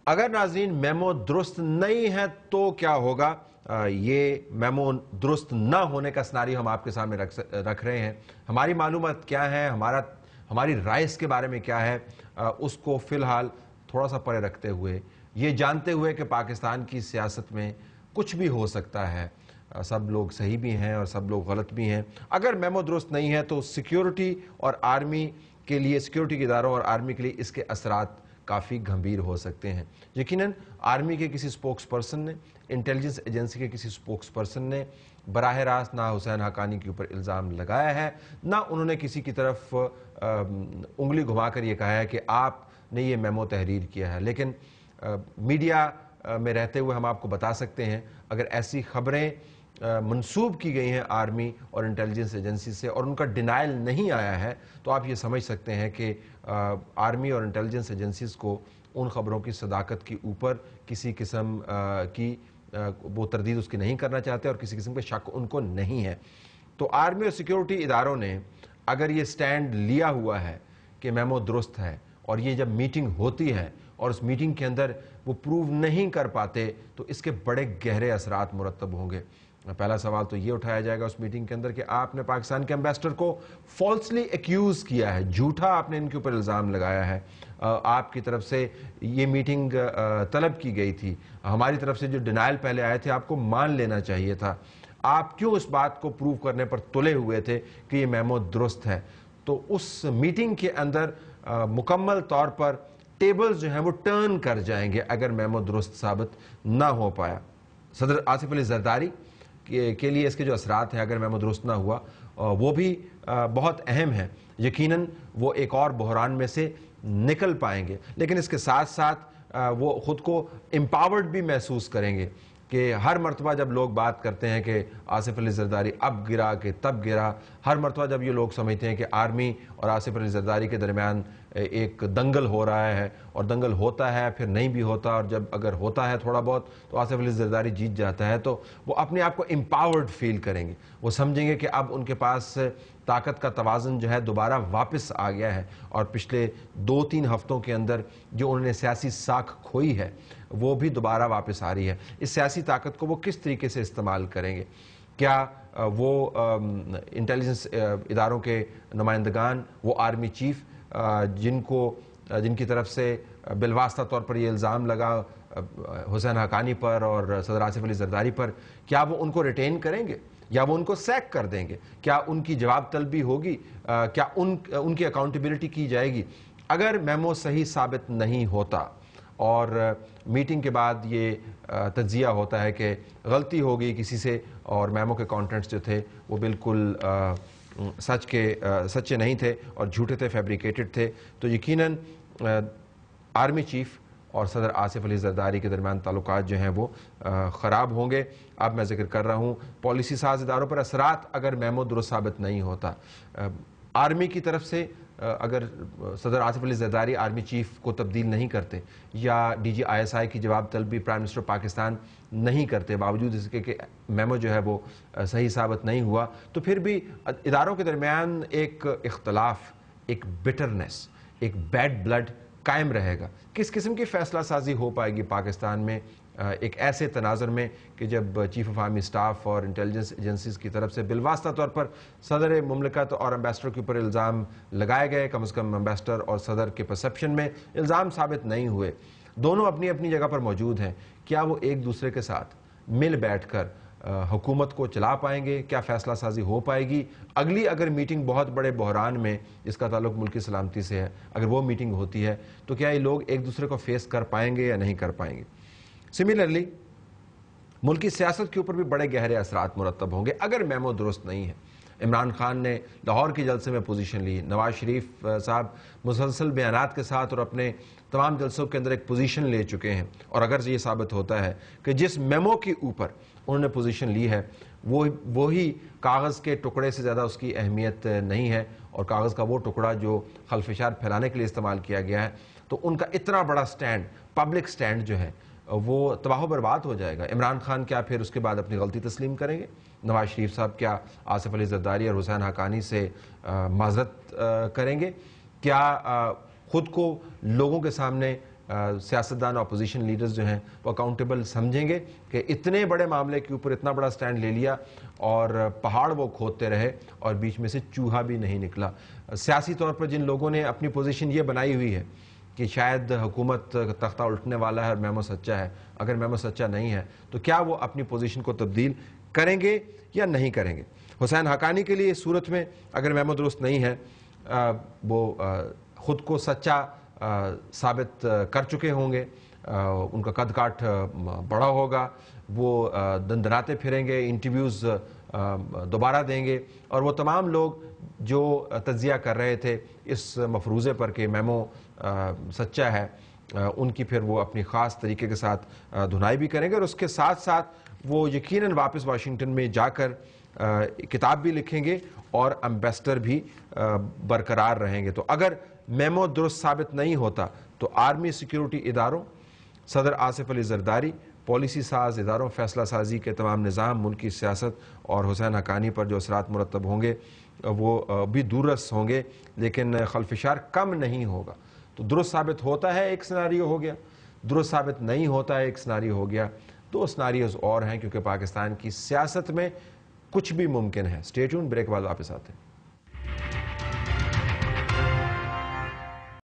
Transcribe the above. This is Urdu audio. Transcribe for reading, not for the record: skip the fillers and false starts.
اگر ناظرین میمو درست نہیں ہے تو کیا ہوگا؟ یہ میمو درست نہ ہونے کا سناریو ہم آپ کے سامنے رکھ رہے ہیں. ہماری معلومات کیا ہے، ہماری رائے اس کے بارے میں کیا ہے، اس کو فی الحال تھوڑا سا پرے رکھتے ہوئے، یہ جانتے ہوئے کہ پاکستان کی سیاست میں کچھ بھی ہو سکتا ہے، سب لوگ صحیح بھی ہیں اور سب لوگ غلط بھی ہیں. اگر میمو درست نہیں ہے تو سیکیورٹی اور آرمی کے لیے، سیکیورٹی کے اداروں اور آرمی کے لیے اس کے اثرات کافی گھمبیر ہو سکتے ہیں. یقیناً آرمی کے کسی سپوکس پرسن نے، انٹیلیجنس ایجنسی کے کسی سپوکس پرسن نے براہ راست نہ حسین حقانی کے اوپر الزام لگایا ہے، نہ انہوں نے کسی کی طرف انگلی گھما کر یہ کہا ہے کہ آپ نے یہ میمو تحریر کیا ہے. لیکن میڈیا میں رہتے ہوئے ہم آپ کو بتا سکتے ہیں، اگر ایسی خبریں منسوب کی گئی ہیں آرمی اور انٹیلیجنس ایجنسی سے اور ان کا ڈینائل نہیں آیا ہے، تو آپ یہ سمجھ سکتے ہیں کہ آرمی اور انٹیلیجنس ایجنسیز کو ان خبروں کی صداقت کی اوپر کسی قسم کی وہ تردید اس کی نہیں کرنا چاہتے اور کسی قسم کا شک ان کو نہیں ہے. تو آرمی اور سیکیورٹی اداروں نے اگر یہ سٹینڈ لیا ہوا ہے کہ میمو درست ہے، اور یہ جب میٹنگ ہوتی ہے اور اس میٹنگ کے اندر وہ پروو نہیں کر پاتے تو اس کے بڑے گہرے اثرات مرتب ہوں گے. پہلا سوال تو یہ اٹھایا جائے گا اس میٹنگ کے اندر کہ آپ نے پاکستان کے امبیسڈر کو فالسلی ایکیوز کیا ہے، جھوٹا آپ نے ان کے اوپر الزام لگایا ہے. آپ کی طرف سے یہ میٹنگ طلب کی گئی تھی، ہماری طرف سے جو ڈینائل پہلے آئے تھے آپ کو مان لینا چاہیے تھا. آپ کیوں اس بات کو پروو کرنے پر تلے ہوئے تھے کہ یہ میمو درست ہے؟ تو اس میٹنگ کے اندر مکمل طور پر ٹیبلز جو ہیں وہ ٹرن کر جائیں گے اگر میمو درست ثابت نہ ہو پایا. صدر آصف علی زرداری کے لیے اس کے جو اثرات ہیں اگر میمو درست نہ ہوا وہ بھی بہت اہم ہیں. یقیناً وہ ایک اور بحران میں سے نکل پائیں گے، لیکن اس کے ساتھ ساتھ وہ خود کو امپاورڈ بھی محسوس کریں گے کہ ہر مرتبہ جب لوگ بات کرتے ہیں کہ آصف علی زرداری اب گرا کہ تب گرا، ہر مرتبہ جب یہ لوگ سمجھتے ہیں کہ آرمی اور آصف علی زرداری کے درمیان ایک دنگل ہو رہا ہے اور دنگل ہوتا ہے پھر نہیں بھی ہوتا، اور جب اگر ہوتا ہے تھوڑا بہت تو آصف علی زرداری جیت جاتا ہے، تو وہ اپنے آپ کو امپاورڈ فیل کریں گے. وہ سمجھیں گے کہ اب ان کے پاس طاقت کا توازن جو ہے دوبارہ واپس آ گیا ہے، اور پچھلے 2-3 ہفتوں کے اندر جو انہوں نے سیاسی ساکھ کھوئی ہے وہ بھی دوبارہ واپس آ رہی ہے. اس سیاسی طاقت کو وہ کس طریقے سے استعمال کریں گے؟ کیا وہ انٹیلیجنس اداروں کے نمائندگان، وہ آرمی چیف جن کی طرف سے بالواسطہ طور پر یہ الزام لگا حسین حقانی پر اور صدر آصف علی زرداری پر، کیا وہ ان کو ریٹین کریں گے یا وہ ان کو سیک کر دیں گے؟ کیا ان کی جواب طلبی ہوگی؟ کیا ان کی اکاؤنٹیبلٹی کی جائے گی؟ اگر میمو صحیح ثابت نہیں ہوتا اور میٹنگ کے بعد یہ تجزیہ ہوتا ہے کہ غلطی ہو گئی کسی سے اور میمو کے کانٹینٹس جو تھے وہ بالکل سچے نہیں تھے اور جھوٹے تھے، فیبریکیٹڈ تھے، تو یقیناً آرمی چیف اور صدر آصف علی زرداری کے درمیان تعلقات جو ہیں وہ خراب ہوں گے. اب میں ذکر کر رہا ہوں پالیسی ساز اداروں پر اثرات اگر میمو درست ثابت نہیں ہوتا. آرمی کی طرف سے اگر صدر آصف علی زرداری آرمی چیف کو تبدیل نہیں کرتے یا D G I S I کی جواب طلبی پرائم منسٹر پاکستان نہیں کرتے باوجود اس کے کہ میمو جو ہے وہ صحیح ثابت نہیں ہوا، تو پھر بھی اداروں کے درمیان ایک اختلاف، ایک بٹرنس، ایک بیڈ بلڈ قائم رہے گا. کس قسم کی فیصلہ سازی ہو پائے گی پاکستان میں ایک ایسے تناظر میں کہ جب چیف آف آرمی سٹاف اور انٹیلیجنس ایجنسیز کی طرف سے بالواسطہ طور پر صدر مملکت اور امبیسڈر کے اوپر الزام لگائے گئے، کم از کم امبیسڈر اور صدر کے پرسپشن میں الزام ثابت نہیں ہوئے، دونوں اپنی اپنی جگہ پر موجود ہیں، کیا وہ ایک دوسرے کے ساتھ مل بیٹھ کر حکومت کو چلا پائیں گے؟ کیا فیصلہ سازی ہو پائے گی؟ اگلی اگر میٹنگ بہت بڑے بحران میں جس کا تعلق ملکی سلامتی سے ہے، اگر وہ میٹنگ ہوتی ہے تو کیا یہ لوگ ایک دوسرے کو فیس کر پائیں گے یا نہیں کر پائیں گے؟ سملرلی ملکی سیاست کے اوپر بھی بڑے گہرے اثرات مرتب ہوں گے اگر میمو درست نہیں ہے. عمران خان نے لاہور کے جلسے میں پوزیشن لی، نواز شریف صاحب مسلسل بیانات کے ساتھ اور اپنے تمام جلسوں کے اندر ایک پوزیشن لے چکے ہیں، اور اگر یہ ثابت ہوتا ہے کہ جس میمو کے اوپر انہوں نے پوزیشن لی ہے وہی کاغذ کے ٹکڑے سے زیادہ اس کی اہمیت نہیں ہے، اور کاغذ کا وہ ٹکڑا جو خلفشار پھیلانے کے لیے استعمال کیا گیا ہے، تو ان کا اتنا بڑا سٹینڈ، پبلک سٹینڈ جو ہے وہ تباہ و برباد ہو جائے گا. عمران خان کیا پھر اس کے بعد اپنی غلطی تسلیم کریں گے؟ نواز شریف صاحب کیا آصف علی زرداری اور حسین حقانی سے معذرت کریں گے؟ کیا خود کو لوگوں کے سامنے سیاستدان اپوزیشن لیڈرز جو ہیں وہ اکاؤنٹیبل سمجھیں گے کہ اتنے بڑے معاملے کے اوپر اتنا بڑا سٹینڈ لے لیا اور پہاڑ وہ کھودتے رہے اور بیچ میں سے چوہا بھی نہیں نکلا. سیاسی طور پر جن لوگوں نے اپنی پوزیشن یہ بنائی ہوئی ہے کہ شاید حکومت تختہ الٹنے والا ہے اور میمو سچا ہے, اگر میمو سچا نہیں ہے تو کیا وہ اپنی پوزیشن کو تبدیل کریں گے یا نہیں کریں گے؟ حسین حقانی کے لیے اس صورت میں اگر میمو درست نہیں ہے, وہ خود کو سچا ثابت کر چکے ہوں گے, ان کا قد کاٹ بڑا ہوگا, وہ دندناتے پھریں گے, انٹرویوز دوبارہ دیں گے, اور وہ تمام لوگ جو تجزیہ کر رہے تھے اس مفروضے پر کہ میمو سچا ہے, ان کی پھر وہ اپنی خاص طریقے کے ساتھ دھنائی بھی کریں گے, اور اس کے ساتھ ساتھ وہ یقیناً واپس واشنگٹن میں جا کر کتاب بھی لکھیں گے اور امبیسڈر بھی برقرار رہیں گے. تو اگر میمو درست ثابت نہیں ہوتا تو آرمی سیکیورٹی اداروں, صدر آصف علی زرداری, پالیسی ساز اداروں, فیصلہ سازی کے تمام نظام, ملکی سیاست اور حسین حقانی پر جو اثرات مرتب ہوں گے وہ بھی دوررس ہوں گے, لیکن خلفشار کم نہیں ہوگا. تو درست ثابت ہوتا ہے ایک سناریو ہو گیا, درست ثابت نہیں ہوتا ہے ایک سناریو ہو گیا. دو سناریوز اور ہیں کیونکہ پاکستان کی سیاست میں کچھ بھی ممکن ہے. اسٹے ٹیون, بریک بعد واپس آتے ہیں.